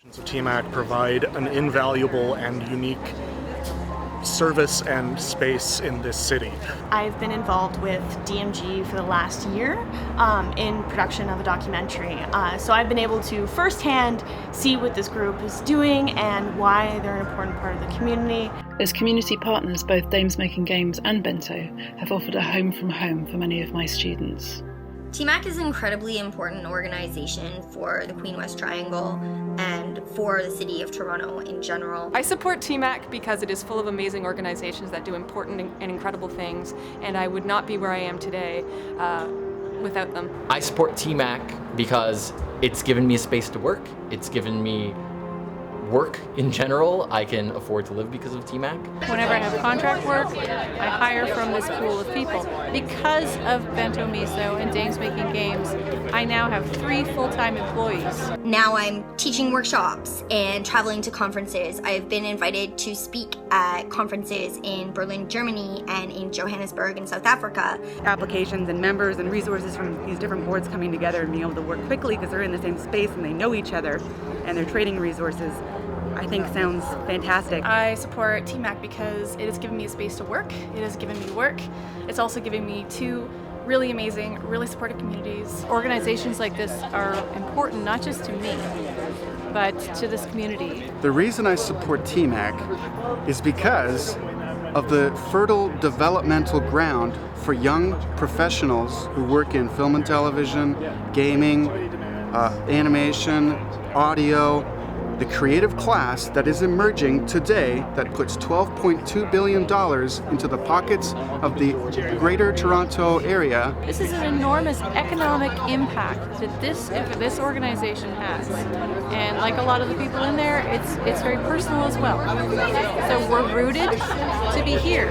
So TMAC provide an invaluable and unique service and space in this city. I've been involved with DMG for the last year in production of a documentary. So I've been able to firsthand see what this group is doing and why they're an important part of the community. As community partners, both Dames Making Games and Bento have offered a home from home for many of my students. TMAC is an incredibly important organization for the Queen West Triangle and for the city of Toronto in general. I support TMAC because it is full of amazing organizations that do important and incredible things, and I would not be where I am today without them. I support TMAC because it's given me a space to work. It's given me work in general. I can afford to live because of TMAC. Whenever I have contract work, I hire from this pool of people. Because of Bento Miso and Dames Making Games, I now have 3 full-time employees. Now I'm teaching workshops and traveling to conferences. I've been invited to speak at conferences in Berlin, Germany, and in Johannesburg in South Africa. Applications and members and resources from these different boards coming together and being able to work quickly because they're in the same space and they know each other and they're trading resources, I think sounds fantastic. I support TMAC because it has given me a space to work. It has given me work. It's also given me 2 really amazing, really supportive communities. Organizations like this are important not just to me, but to this community. The reason I support TMAC is because of the fertile developmental ground for young professionals who work in film and television, gaming, animation, audio, the creative class that is emerging today that puts $12.2 billion into the pockets of the Greater Toronto area. This is an enormous economic impact that this organization has. And like a lot of the people in there, it's very personal as well. So we're rooted to be here.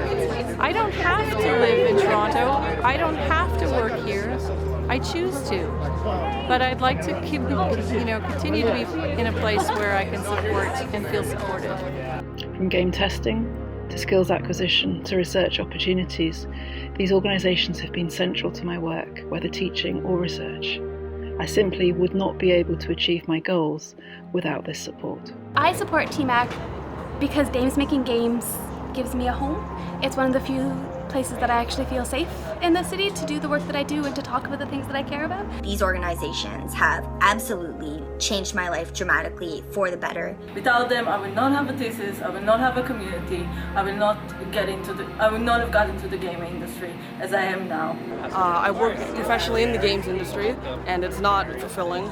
I don't have to live in Toronto. I don't have to work here. I choose to, but I'd like to continue to be in a place where I can support and feel supported. From game testing to skills acquisition to research opportunities, these organisations have been central to my work, whether teaching or research. I simply would not be able to achieve my goals without this support. I support TMAC because Dames Making Games gives me a home. It's one of the few places that I actually feel safe in the city to do the work that I do and to talk about the things that I care about. These organizations have absolutely changed my life dramatically for the better. Without them, I would not have a thesis, I would not have a community, I would not have got into the gaming industry as I am now. I work professionally in the games industry, and it's not fulfilling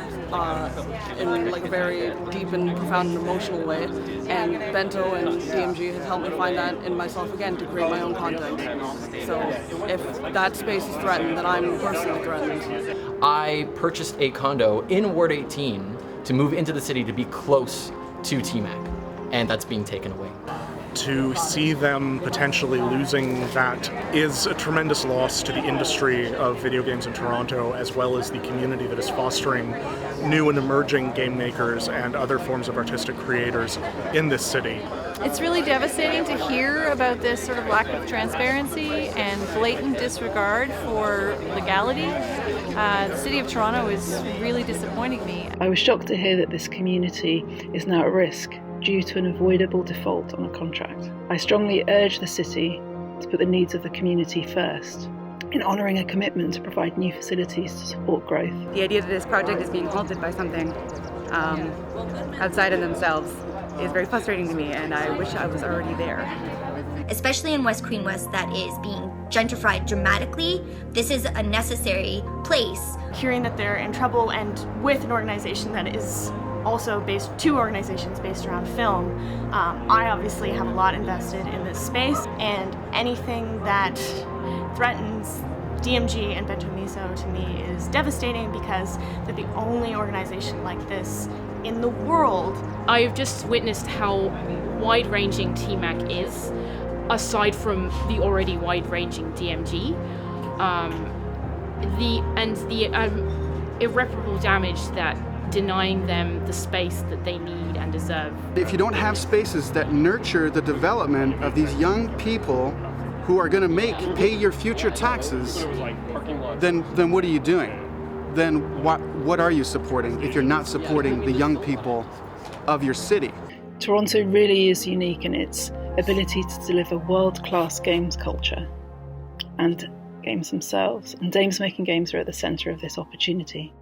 in like a very deep and profound and emotional way. And Bento and DMG has helped me find that in myself again to create my own content. So if that space is threatened, then I'm personally threatened. I purchased a condo in Ward 18 to move into the city to be close to TMAC, and that's being taken away. To see them potentially losing that is a tremendous loss to the industry of video games in Toronto, as well as the community that is fostering new and emerging game makers and other forms of artistic creators in this city. It's really devastating to hear about this sort of lack of transparency and blatant disregard for legality. The City of Toronto is really disappointing me. I was shocked to hear that this community is now at risk due to an avoidable default on a contract. I strongly urge the city to put the needs of the community first in honouring a commitment to provide new facilities to support growth. The idea that this project is being halted by something outside of themselves is very frustrating to me, and I wish I was already there. Especially in West Queen West that is being gentrified dramatically, this is a necessary place. Hearing that they're in trouble and with an organization that is also based, 2 organizations based around film, I obviously have a lot invested in this space, and anything that threatens DMG and Bento Miso to me is devastating because they're the only organization like this in the world. I've just witnessed how wide-ranging TMAC is, aside from the already wide-ranging DMG, the irreparable damage that denying them the space that they need and deserve. If you don't have spaces that nurture the development of these young people who are going to pay your future taxes, then what are you doing? Then what are you supporting if you're not supporting the young people of your city. Toronto really is unique in its ability to deliver world-class games culture and games themselves, and Dames Making Games are at the centre of this opportunity.